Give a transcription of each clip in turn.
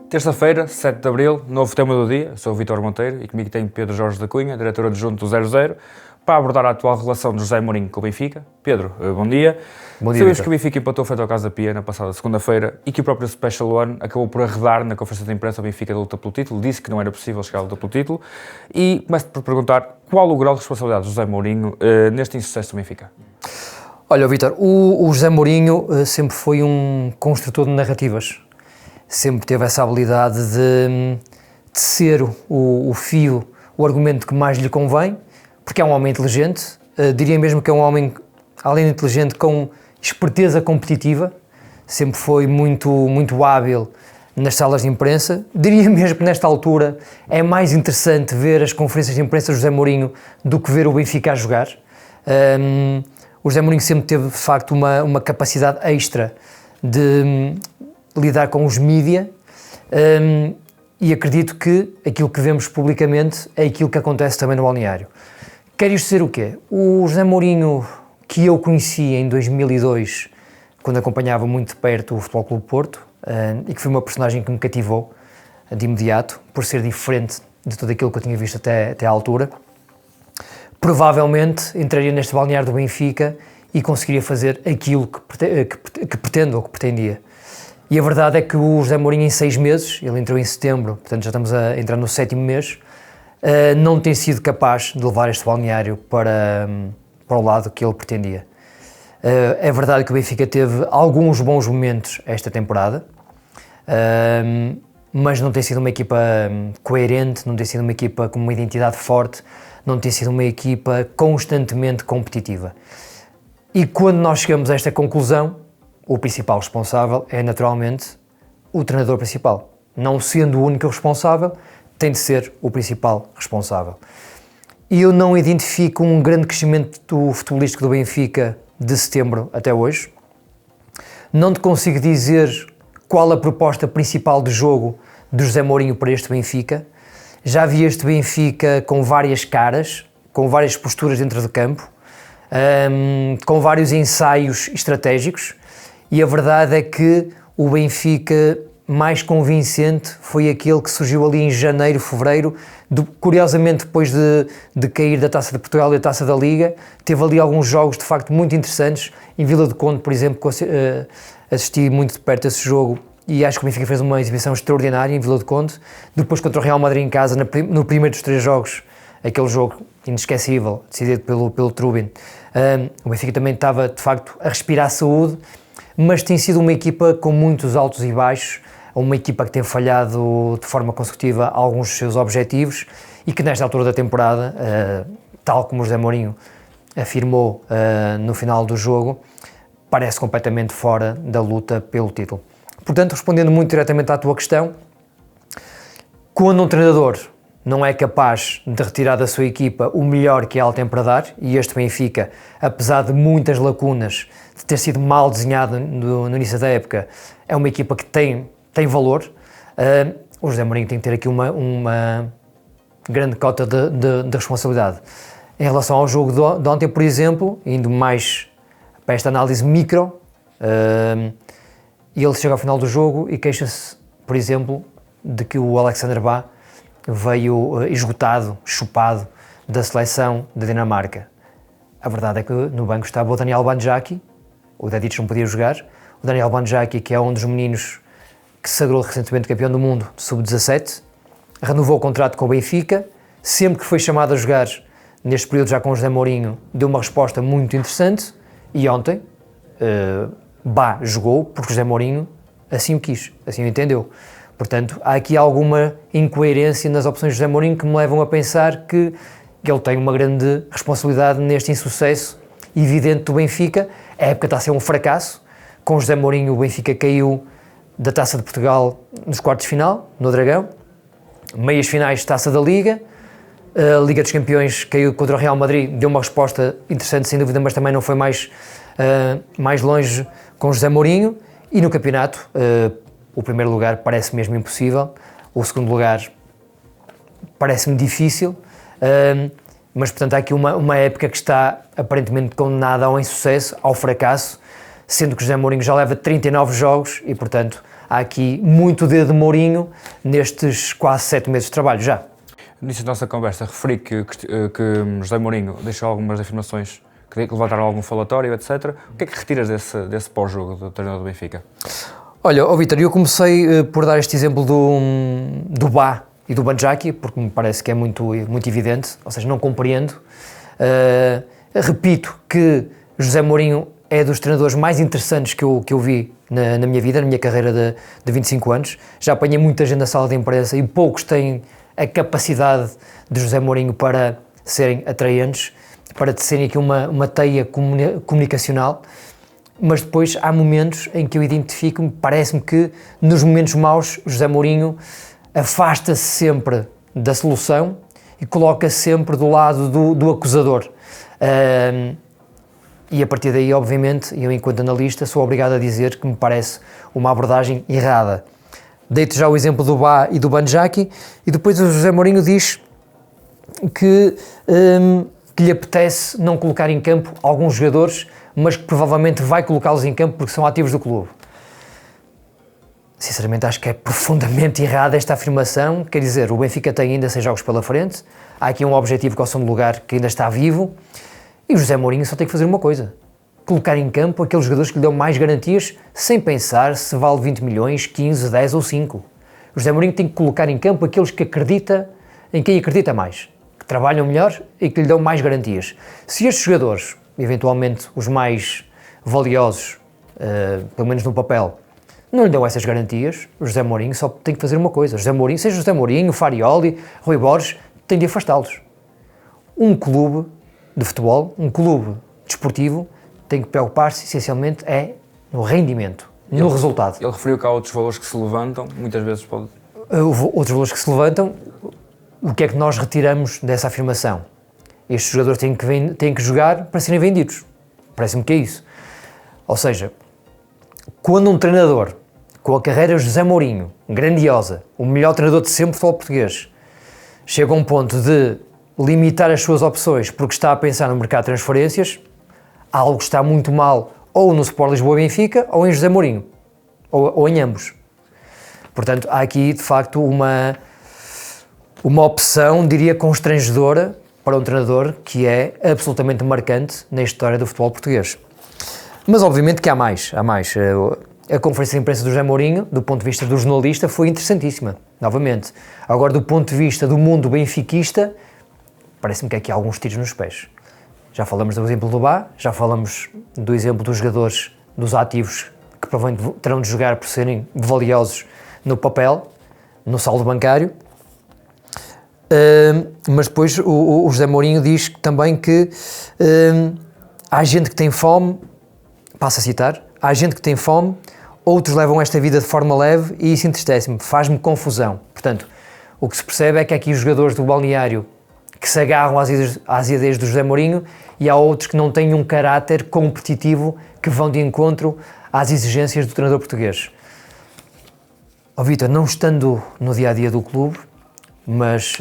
Terça-feira, 7 de Abril, novo tema do dia. Sou o Vítor Monteiro e comigo tenho Pedro Jorge da Cunha, diretor adjunto do 00, para abordar a atual relação de José Mourinho com o Benfica. Pedro, bom dia. Bom dia, Sabemos que o Benfica empatou frente ao Casa Pia na passada segunda-feira e que o próprio Special One acabou por arredar na conferência de imprensa o Benfica da luta pelo título, disse que não era possível chegar à luta pelo título e começo por perguntar qual o grau de responsabilidade de José Mourinho neste insucesso do Benfica. Olha, Vítor, o José Mourinho sempre foi um construtor de narrativas. Sempre teve essa habilidade de ser o fio, o argumento que mais lhe convém, porque é um homem inteligente, diria mesmo que é um homem, além de inteligente, com esperteza competitiva, sempre foi muito hábil nas salas de imprensa. Diria mesmo que nesta altura é mais interessante ver as conferências de imprensa de José Mourinho do que ver o Benfica a jogar. O José Mourinho sempre teve, de facto, uma capacidade extra de lidar com os mídia, e acredito que aquilo que vemos publicamente é aquilo que acontece também no balneário. Quer isto dizer o quê? O José Mourinho, que eu conheci em 2002, quando acompanhava muito de perto o Futebol Clube Porto, e que foi uma personagem que me cativou de imediato, por ser diferente de tudo aquilo que eu tinha visto até à altura, provavelmente entraria neste balneário do Benfica e conseguiria fazer aquilo que pretendo ou que pretendia. E a verdade é que o José Mourinho, em 6 meses, ele entrou em setembro, portanto já estamos a entrar no 7º mês, não tem sido capaz de levar este balneário para o lado que ele pretendia. É verdade que o Benfica teve alguns bons momentos esta temporada, mas não tem sido uma equipa coerente, não tem sido uma equipa com uma identidade forte, não tem sido uma equipa constantemente competitiva. E quando nós chegamos a esta conclusão, o principal responsável é naturalmente o treinador principal. Não sendo o único responsável, tem de ser o principal responsável. E eu não identifico um grande crescimento futebolístico do Benfica de setembro até hoje. Não te consigo dizer qual a proposta principal de jogo de José Mourinho para este Benfica. Já vi este Benfica com várias caras, com várias posturas dentro de campo, com vários ensaios estratégicos, e a verdade é que o Benfica mais convincente foi aquele que surgiu ali em janeiro, fevereiro, curiosamente depois de cair da Taça de Portugal e da Taça da Liga. Teve ali alguns jogos de facto muito interessantes. Em Vila do Conde, por exemplo, assisti muito de perto esse jogo e acho que o Benfica fez uma exibição extraordinária em Vila do Conde. Depois contra o Real Madrid em casa, no primeiro dos 3 jogos, aquele jogo inesquecível, decidido pelo Trubin. O Benfica também estava de facto a respirar saúde, mas tem sido uma equipa com muitos altos e baixos, uma equipa que tem falhado de forma consecutiva alguns dos seus objetivos e que nesta altura da temporada, tal como o José Mourinho afirmou no final do jogo, parece completamente fora da luta pelo título. Portanto, respondendo muito diretamente à tua questão, quando um treinador não é capaz de retirar da sua equipa o melhor que ela tem para dar, e este Benfica, apesar de muitas lacunas, de ter sido mal desenhado no início da época, é uma equipa que tem valor, o José Mourinho tem que ter aqui uma grande cota de responsabilidade. Em relação ao jogo de ontem, por exemplo, indo mais para esta análise micro, ele chega ao final do jogo e queixa-se, por exemplo, de que o Alexander Bá veio esgotado, chupado da seleção da Dinamarca. A verdade é que no banco estava o Daniel Bandjaki, o Dedic não podia jogar, o Daniel Bandjaki, que é um dos meninos que se sagrou recentemente campeão do mundo de sub-17, renovou o contrato com o Benfica, sempre que foi chamado a jogar neste período já com o José Mourinho, deu uma resposta muito interessante, e ontem Bá jogou porque José Mourinho assim o quis, assim o entendeu. Portanto, há aqui alguma incoerência nas opções de José Mourinho que me levam a pensar que ele tem uma grande responsabilidade neste insucesso evidente do Benfica. A época está a ser um fracasso. Com José Mourinho, o Benfica caiu da Taça de Portugal nos quartos de final, no Dragão. Meias finais de Taça da Liga. A Liga dos Campeões caiu contra o Real Madrid. Deu uma resposta interessante, sem dúvida, mas também não foi mais longe com José Mourinho. E no campeonato, o primeiro lugar parece mesmo impossível, o segundo lugar parece-me difícil, mas portanto há aqui uma época que está aparentemente condenada ao insucesso, ao fracasso, sendo que José Mourinho já leva 39 jogos e, portanto, há aqui muito dedo de Mourinho nestes quase 7 meses de trabalho já. No início da nossa conversa, referi que José Mourinho deixou algumas afirmações que levantaram algum falatório, etc. O que é que retiras desse pós-jogo do treinador do Benfica? Olha, Vítor, eu comecei por dar este exemplo do Bá e do Banjaki, porque me parece que é muito evidente, ou seja, não compreendo. Repito que José Mourinho é dos treinadores mais interessantes que eu vi na minha vida, na minha carreira de 25 anos. Já apanhei muita gente na sala de imprensa e poucos têm a capacidade de José Mourinho para serem atraentes, para tecerem aqui uma teia comunicacional, mas depois há momentos em que eu identifico-me, parece-me que nos momentos maus José Mourinho afasta-se sempre da solução e coloca-se sempre do lado do acusador. E a partir daí, obviamente, eu enquanto analista sou obrigado a dizer que me parece uma abordagem errada. Deito já o exemplo do Bá e do Banjaki e depois o José Mourinho diz que lhe apetece não colocar em campo alguns jogadores, mas que provavelmente vai colocá-los em campo porque são ativos do clube. Sinceramente acho que é profundamente errada esta afirmação, quer dizer, o Benfica tem ainda 6 jogos pela frente, há aqui um objetivo que é o segundo lugar que ainda está vivo e o José Mourinho só tem que fazer uma coisa, colocar em campo aqueles jogadores que lhe dão mais garantias sem pensar se vale 20 milhões, 15, 10 ou 5. O José Mourinho tem que colocar em campo aqueles que em quem acredita mais, que trabalham melhor e que lhe dão mais garantias. Se estes jogadores, eventualmente os mais valiosos, pelo menos no papel, não lhe dão essas garantias, o José Mourinho só tem que fazer uma coisa. Seja José Mourinho, Farioli, Rui Borges, tem de afastá-los. Um clube de futebol, um clube desportivo, tem que preocupar-se essencialmente no rendimento, no resultado. Ele referiu que há outros valores que se levantam, muitas vezes pode... Outros valores que se levantam, o que é que nós retiramos dessa afirmação? Estes jogadores têm que jogar para serem vendidos. Parece-me que é isso. Ou seja, quando um treinador com a carreira de José Mourinho, grandiosa, o melhor treinador de sempre do futebol português, chega a um ponto de limitar as suas opções porque está a pensar no mercado de transferências, algo está muito mal ou no Sport Lisboa e Benfica ou em José Mourinho, ou em ambos. Portanto, há aqui de facto uma opção, diria, constrangedora para um treinador que é absolutamente marcante na história do futebol português. Mas obviamente que há mais. A conferência de imprensa do José Mourinho, do ponto de vista do jornalista, foi interessantíssima, novamente. Agora, do ponto de vista do mundo benfiquista, parece-me que aqui há alguns tiros nos pés. Já falamos do exemplo do Bá, já falamos do exemplo dos jogadores, dos ativos, que provavelmente terão de jogar por serem valiosos no papel, no saldo bancário. Mas depois o José Mourinho diz também que há gente que tem fome, passo a citar, há gente que tem fome, outros levam esta vida de forma leve e isso entristece-me, faz-me confusão. Portanto, o que se percebe é que há aqui os jogadores do balneário que se agarram às ideias do José Mourinho e há outros que não têm um caráter competitivo que vão de encontro às exigências do treinador português. Vítor, não estando no dia-a-dia do clube, mas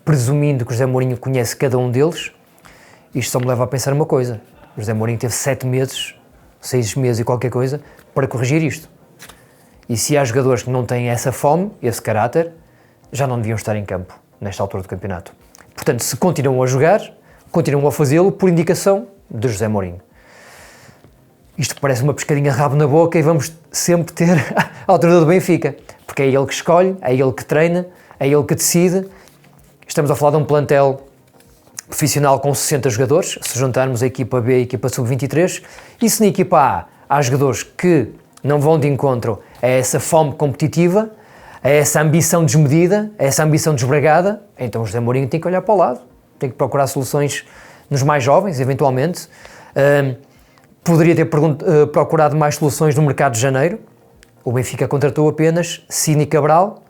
presumindo que o José Mourinho conhece cada um deles, isto só me leva a pensar uma coisa. O José Mourinho teve 6 meses e qualquer coisa, para corrigir isto. E se há jogadores que não têm essa fome, esse caráter, já não deviam estar em campo, nesta altura do campeonato. Portanto, se continuam a jogar, continuam a fazê-lo por indicação de José Mourinho. Isto parece uma pescadinha rabo na boca e vamos sempre ter ao treinador do Benfica, porque é ele que escolhe, é ele que treina, é ele que decide. Estamos a falar de um plantel profissional com 60 jogadores, se juntarmos a equipa B e a equipa sub-23, e se na equipa A há jogadores que não vão de encontro a essa fome competitiva, a essa ambição desmedida, a essa ambição desbragada, então o José Mourinho tem que olhar para o lado, tem que procurar soluções nos mais jovens, eventualmente. Poderia ter procurado mais soluções no mercado de janeiro. O Benfica contratou apenas Cini Cabral.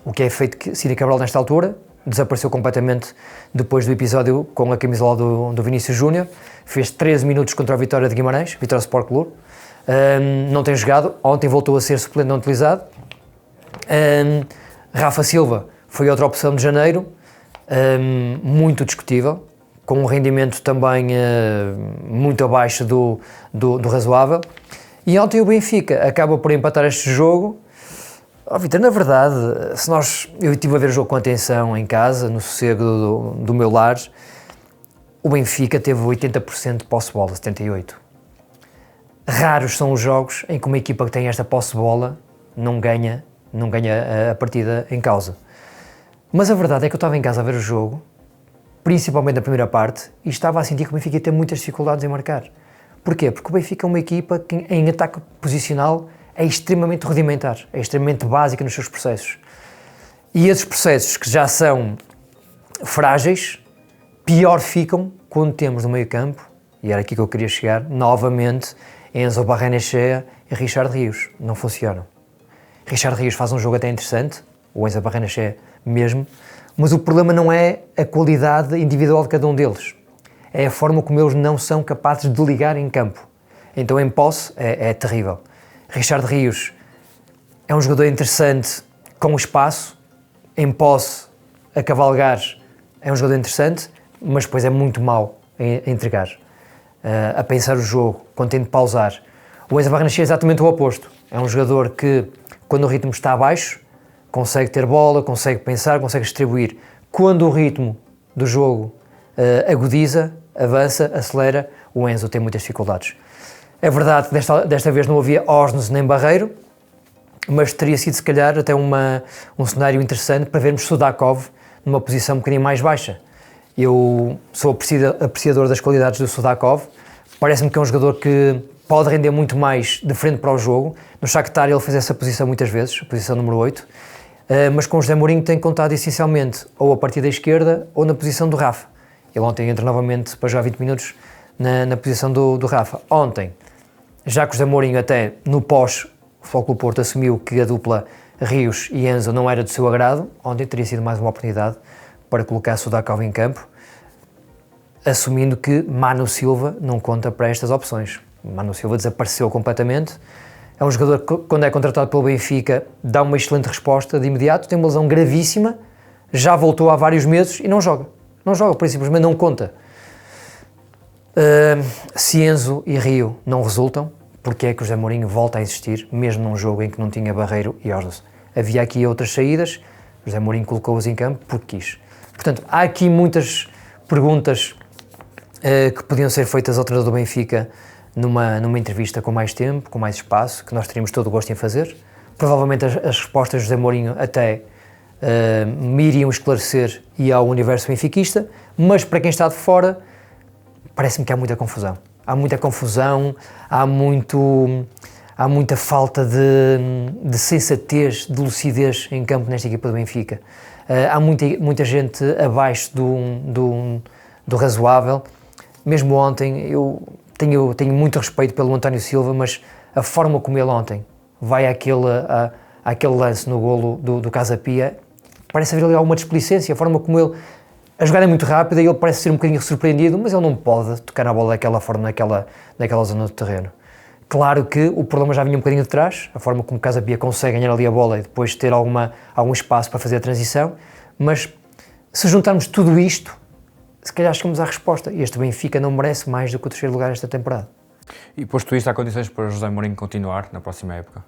O que é feito que Cini Cabral nesta altura desapareceu completamente depois do episódio com a camisola do Vinícius Júnior. Fez 13 minutos contra a Vitória de Guimarães, Vitória Sport Clube. Não tem jogado, ontem voltou a ser suplente não utilizado. Rafa Silva foi outra opção de janeiro, muito discutível, com um rendimento também muito abaixo do razoável. E ontem o Benfica acaba por empatar este jogo. Vítor, na verdade, eu estive a ver o jogo com atenção em casa, no sossego do meu lar. O Benfica teve 80% de posse de bola, 78%. Raros são os jogos em que uma equipa que tem esta posse de bola não ganha a partida em causa. Mas a verdade é que eu estava em casa a ver o jogo, principalmente na primeira parte, e estava a sentir que o Benfica ia ter muitas dificuldades em marcar. Porquê? Porque o Benfica é uma equipa que em ataque posicional é extremamente rudimentar, é extremamente básica nos seus processos. E esses processos que já são frágeis, pior ficam quando temos no meio campo, e era aqui que eu queria chegar, novamente, Enzo Barrenechea e Richard Rios. Não funcionam. Richard Rios faz um jogo até interessante, o Enzo Barrenechea mesmo, mas o problema não é a qualidade individual de cada um deles, é a forma como eles não são capazes de ligar em campo. Então em posse é terrível. Richard Rios é um jogador interessante com espaço, em posse a cavalgar é um jogador interessante, mas depois é muito mau a entregar, a pensar o jogo, quando tem de pausar. O Enzo Barrenechea é exatamente o oposto, é um jogador que quando o ritmo está abaixo consegue ter bola, consegue pensar, consegue distribuir. Quando o ritmo do jogo agudiza, avança, acelera, o Enzo tem muitas dificuldades. É verdade que desta vez não havia Osnes nem Barreiro, mas teria sido se calhar até um cenário interessante para vermos Sudakov numa posição um bocadinho mais baixa. Eu sou apreciador das qualidades do Sudakov, parece-me que é um jogador que pode render muito mais de frente para o jogo. No Shakhtar ele fez essa posição muitas vezes, a posição número 8, mas com o José Mourinho tem contado essencialmente ou a partir da esquerda ou na posição do Rafa. Ele ontem entra novamente para jogar 20 minutos na posição do Rafa. Ontem, já que o José Mourinho até no pós o Futebol Clube do Porto assumiu que a dupla Rios e Enzo não era do seu agrado, ontem teria sido mais uma oportunidade para colocar Sudakov em campo, assumindo que Manu Silva não conta para estas opções. Manu Silva desapareceu completamente, é um jogador que quando é contratado pelo Benfica dá uma excelente resposta de imediato, tem uma lesão gravíssima, já voltou há vários meses e não joga, por isso simplesmente não conta. Se Enzo e Rio não resultam, porque é que o José Mourinho volta a insistir, mesmo num jogo em que não tinha Barreiro e Osnes? Havia aqui outras saídas, o José Mourinho colocou-os em campo porque quis. Portanto, há aqui muitas perguntas que podiam ser feitas ao treinador do Benfica numa entrevista com mais tempo, com mais espaço, que nós teríamos todo o gosto em fazer. Provavelmente as respostas de José Mourinho até me iriam esclarecer e ao universo benfiquista, mas para quem está de fora, parece-me que há muita confusão. Há muita falta de sensatez, de lucidez em campo nesta equipa do Benfica. Há muita gente abaixo do razoável. Mesmo ontem, eu tenho muito respeito pelo António Silva, mas a forma como ele ontem vai àquele lance no golo do Casa Pia, parece haver ali alguma displicência, a forma como ele... A jogada é muito rápida e ele parece ser um bocadinho surpreendido, mas ele não pode tocar na bola daquela forma, naquela zona do terreno. Claro que o problema já vinha um bocadinho de trás, a forma como o Casa Pia consegue ganhar ali a bola e depois ter algum espaço para fazer a transição, mas se juntarmos tudo isto, se calhar chegamos à resposta. Este Benfica não merece mais do que o terceiro lugar esta temporada. E posto isto, há condições para José Mourinho continuar na próxima época?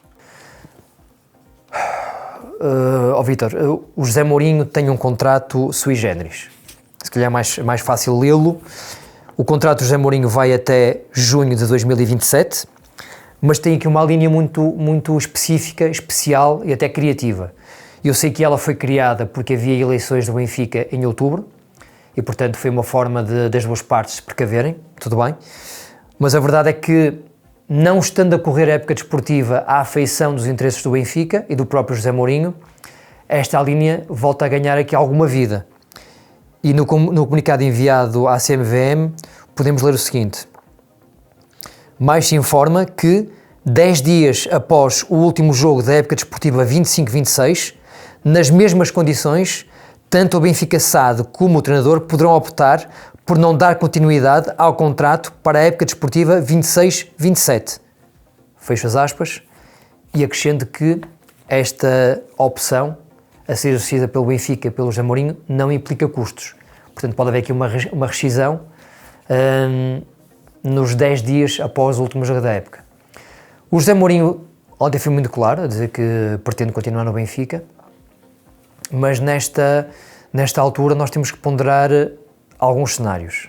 Vítor, o José Mourinho tem um contrato sui generis. Se calhar é mais fácil lê-lo. O contrato do José Mourinho vai até junho de 2027, mas tem aqui uma linha muito específica, especial e até criativa. Eu sei que ela foi criada porque havia eleições do Benfica em outubro e, portanto, foi uma forma das duas partes se precaverem, tudo bem, mas a verdade é que, não estando a correr a época desportiva à afeição dos interesses do Benfica e do próprio José Mourinho, esta linha volta a ganhar aqui alguma vida. E no comunicado enviado à CMVM podemos ler o seguinte: mais se informa que 10 dias após o último jogo da época desportiva 25-26, nas mesmas condições, tanto o Benfica SAD como o treinador poderão optar por não dar continuidade ao contrato para a época desportiva 26-27. Fecho as aspas e acrescento que esta opção a ser exercida pelo Benfica e pelo José Mourinho não implica custos. Portanto, pode haver aqui uma rescisão nos 10 dias após o último jogo da época. O José Mourinho ontem foi muito claro a dizer que pretende continuar no Benfica, mas nesta altura nós temos que ponderar alguns cenários.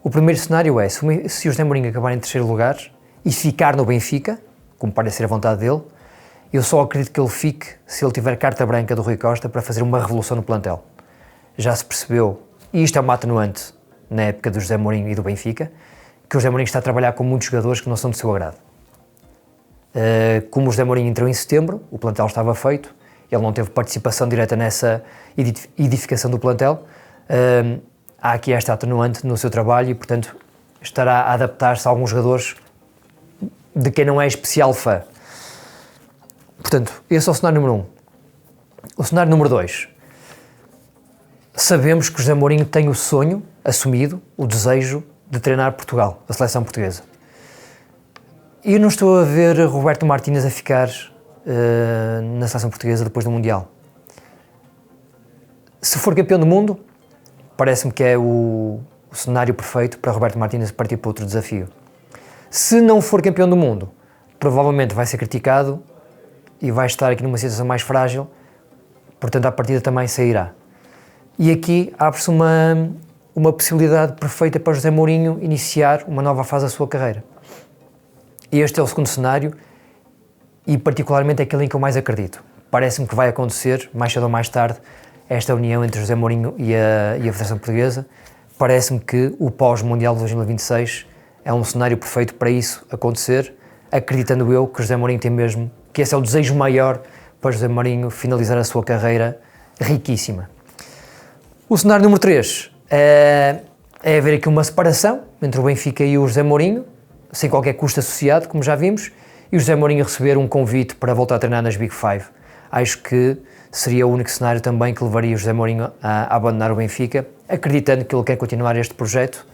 O primeiro cenário é, se o José Mourinho acabar em terceiro lugar e ficar no Benfica, como parece ser a vontade dele, eu só acredito que ele fique se ele tiver carta branca do Rui Costa para fazer uma revolução no plantel. Já se percebeu, e isto é uma atenuante na época do José Mourinho e do Benfica, que o José Mourinho está a trabalhar com muitos jogadores que não são do seu agrado. Como o José Mourinho entrou em setembro, o plantel estava feito, ele não teve participação direta nessa edificação do plantel, há aqui esta atenuante no seu trabalho e, portanto, estará a adaptar-se a alguns jogadores de quem não é especial fã. Portanto, esse é o cenário número 1. O cenário número 2. Sabemos que o José Mourinho tem o sonho assumido, o desejo de treinar Portugal, a seleção portuguesa. E eu não estou a ver Roberto Martínez a ficar na seleção portuguesa depois do Mundial. Se for campeão do mundo, parece-me que é o cenário perfeito para Roberto Martínez partir para outro desafio. Se não for campeão do mundo, provavelmente vai ser criticado e vai estar aqui numa situação mais frágil, portanto, à partida também sairá. E aqui abre-se uma possibilidade perfeita para José Mourinho iniciar uma nova fase da sua carreira. Este é o segundo cenário e particularmente é aquele em que eu mais acredito. Parece-me que vai acontecer, mais cedo ou mais tarde, esta união entre José Mourinho e a Federação Portuguesa. Parece-me que o pós-Mundial de 2026 é um cenário perfeito para isso acontecer, acreditando eu que José Mourinho tem mesmo, que esse é o desejo maior para José Mourinho finalizar a sua carreira riquíssima. O cenário número 3 é haver aqui uma separação entre o Benfica e o José Mourinho, sem qualquer custo associado, como já vimos, e o José Mourinho receber um convite para voltar a treinar nas Big Five. Acho que seria o único cenário também que levaria o José Mourinho a abandonar o Benfica, acreditando que ele quer continuar este projeto,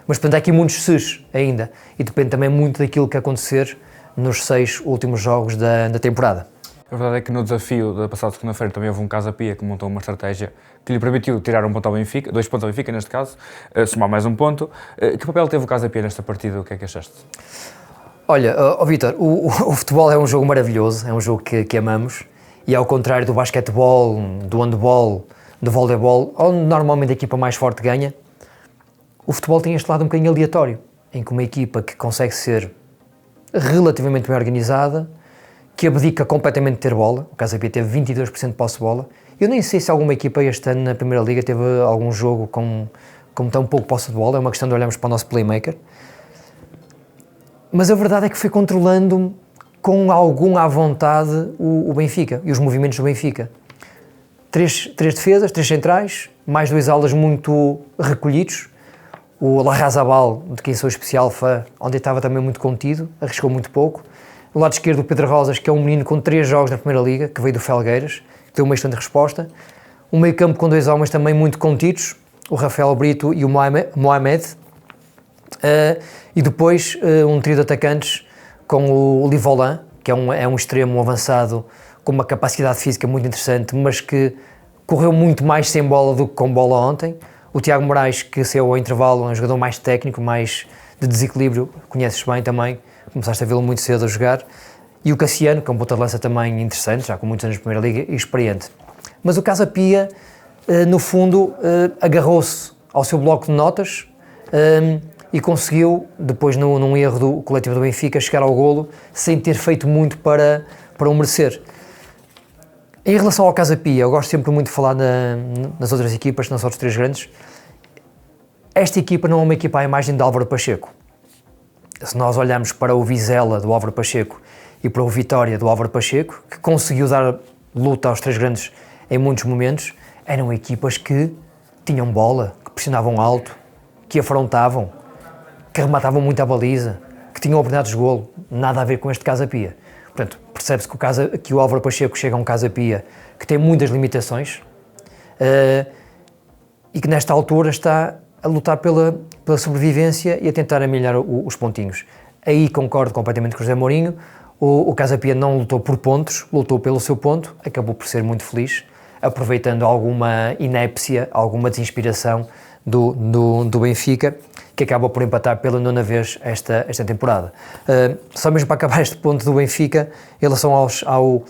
mas portanto há aqui muitos ses ainda, e depende também muito daquilo que acontecer nos 6 últimos jogos da temporada. A verdade é que no desafio da passada segunda-feira também houve um Casa Pia que montou uma estratégia que lhe permitiu tirar um ponto ao Benfica, 2 pontos ao Benfica neste caso, somar mais um ponto. Que papel teve o Casa Pia nesta partida? O que é que achaste? Olha, Vítor, o futebol é um jogo maravilhoso, é um jogo que amamos, e ao contrário do basquetebol, do handball, do voleibol, onde normalmente a equipa mais forte ganha, o futebol tem este lado um bocadinho aleatório, em que uma equipa que consegue ser relativamente bem organizada, que abdica completamente de ter bola, o Casa Pia teve 22% de posse de bola. Eu nem sei se alguma equipa este ano na Primeira Liga teve algum jogo com tão pouco posse de bola, é uma questão de olharmos para o nosso playmaker. Mas a verdade é que foi controlando com algum à vontade o Benfica e os movimentos do Benfica. 3 defesas, 3 centrais, mais 2 alas muito recolhidos. O Larrazabal, de quem sou especial fã, onde estava também muito contido, arriscou muito pouco. Do lado esquerdo, o Pedro Rosas, que é um menino com 3 jogos na Primeira Liga, que veio do Felgueiras, que deu uma excelente resposta. Um meio campo com 2 homens também muito contidos, o Rafael Brito e o Mohamed. E depois um trio de atacantes com o Livolan, que é um extremo avançado com uma capacidade física muito interessante, mas que correu muito mais sem bola do que com bola ontem. O Tiago Moraes, que saiu ao intervalo, é um jogador mais técnico, mais de desequilíbrio, conheces bem também, começaste a vê-lo muito cedo a jogar. E o Cassiano, que é um ponta de lança também interessante, já com muitos anos de Primeira Liga e experiente. Mas o Casa Pia, no fundo, agarrou-se ao seu bloco de notas e conseguiu, depois num erro do coletivo do Benfica, chegar ao golo sem ter feito muito para o merecer. Em relação ao Casa Pia, eu gosto sempre muito de falar nas outras equipas, não só dos 3 grandes. Esta equipa não é uma equipa à imagem de Álvaro Pacheco. Se nós olharmos para o Vizela do Álvaro Pacheco e para o Vitória do Álvaro Pacheco, que conseguiu dar luta aos 3 grandes em muitos momentos, eram equipas que tinham bola, que pressionavam alto, que afrontavam, que rematavam muito à baliza, que tinham oportunidades de golo. Nada a ver com este Casa Pia. Portanto, percebe-se que o Álvaro Pacheco chega a um Casa Pia que tem muitas limitações e que nesta altura está a lutar pela sobrevivência e a tentar amilhar os pontinhos. Aí concordo completamente com o José Mourinho. O Casa Pia não lutou por pontos, lutou pelo seu ponto, acabou por ser muito feliz, aproveitando alguma inépcia, alguma desinspiração do Benfica, que acaba por empatar pela 9ª vez esta temporada. Só mesmo para acabar este ponto do Benfica, em relação ao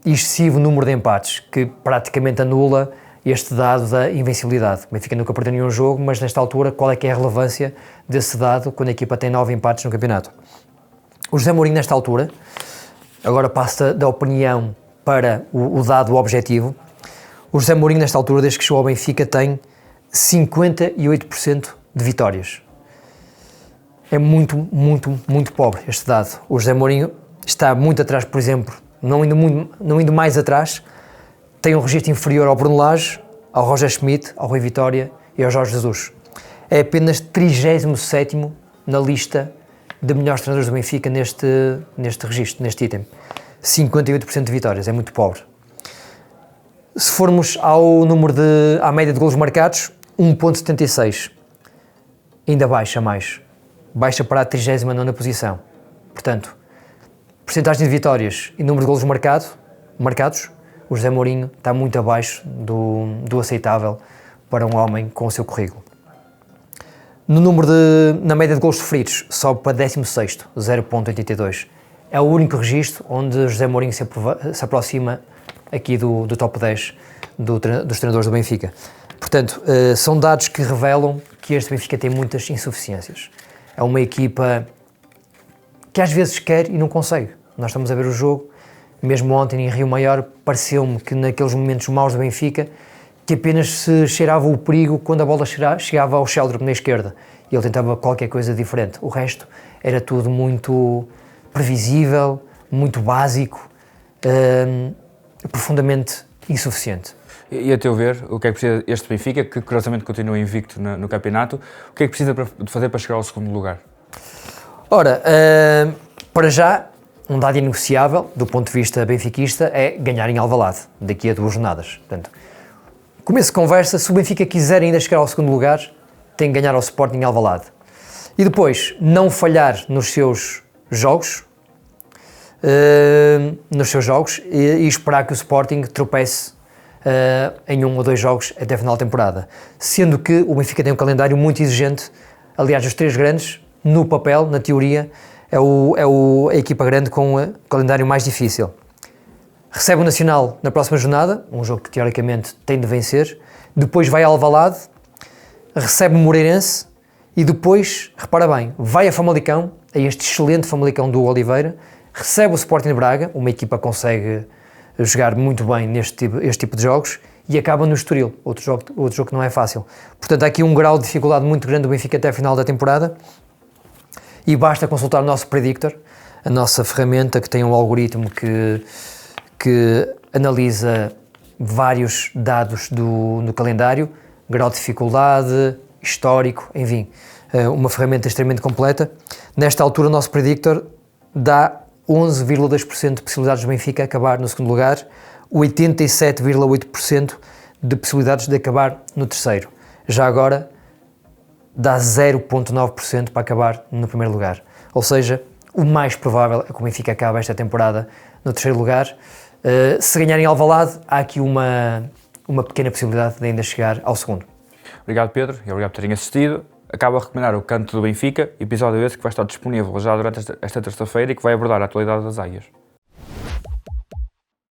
excessivo número de empates, que praticamente anula este dado da invencibilidade. O Benfica nunca perdeu nenhum jogo, mas nesta altura, qual é que é a relevância desse dado quando a equipa tem 9 empates no campeonato? O José Mourinho, nesta altura, agora passa da opinião para o dado objetivo, o José Mourinho, nesta altura, desde que chegou ao Benfica, tem 58% de vitórias. É muito, muito, muito pobre este dado. O José Mourinho está muito atrás, por exemplo, não indo mais atrás, tem um registro inferior ao Bruno Lage, ao Roger Schmidt, ao Rui Vitória e ao Jorge Jesus. É apenas 37º na lista de melhores treinadores do Benfica neste registro, neste item. 58% de vitórias, é muito pobre. Se formos à média de golos marcados, 1.76. Ainda baixa mais. Baixa para a 39ª posição. Portanto, percentagem de vitórias e número de golos marcados, o José Mourinho está muito abaixo do aceitável para um homem com o seu currículo. Na média de golos sofridos, sobe para 16º, 0.82. É o único registro onde José Mourinho se aproxima aqui do top 10 dos treinadores do Benfica. Portanto, são dados que revelam que este Benfica tem muitas insuficiências. É uma equipa que às vezes quer e não consegue. Nós estamos a ver o jogo, mesmo ontem em Rio Maior, pareceu-me que naqueles momentos maus do Benfica, que apenas se cheirava o perigo quando a bola chegava ao Sheldrick na esquerda e ele tentava qualquer coisa diferente. O resto era tudo muito previsível, muito básico, profundamente insuficiente. E a teu ver, o que é que precisa este Benfica, que curiosamente continua invicto no campeonato, o que é que precisa de fazer para chegar ao segundo lugar? Ora, para já, um dado inegociável do ponto de vista benfiquista é ganhar em Alvalade, daqui a 2 jornadas. Portanto, começo de conversa, se o Benfica quiser ainda chegar ao segundo lugar, tem que ganhar ao Sporting em Alvalade. E depois, não falhar nos seus jogos, e esperar que o Sporting tropece em 1 ou 2 jogos até a final da temporada. Sendo que o Benfica tem um calendário muito exigente. Aliás, os 3 grandes, no papel, na teoria, é a equipa grande com o calendário mais difícil. Recebe o Nacional na próxima jornada, um jogo que teoricamente tem de vencer. Depois vai a Alvalade, recebe o Moreirense e depois, repara bem, vai a Famalicão, a este excelente Famalicão do Oliveira, recebe o Sporting de Braga, uma equipa que consegue jogar muito bem este tipo de jogos, e acaba no Estoril, outro jogo que não é fácil. Portanto, há aqui um grau de dificuldade muito grande do Benfica até a final da temporada, e basta consultar o nosso Predictor, a nossa ferramenta que tem um algoritmo que analisa vários dados do calendário, grau de dificuldade, histórico, enfim, uma ferramenta extremamente completa. Nesta altura, o nosso Predictor dá 11,2% de possibilidades do Benfica acabar no segundo lugar, 87,8% de possibilidades de acabar no terceiro. Já agora, dá 0,9% para acabar no primeiro lugar. Ou seja, o mais provável é que o Benfica acabe esta temporada no terceiro lugar. Se ganhar em Alvalade, há aqui uma pequena possibilidade de ainda chegar ao segundo. Obrigado, Pedro, e obrigado por terem assistido. Acabo a recomendar o Canto do Benfica, episódio esse que vai estar disponível já durante esta terça-feira e que vai abordar a atualidade das águias.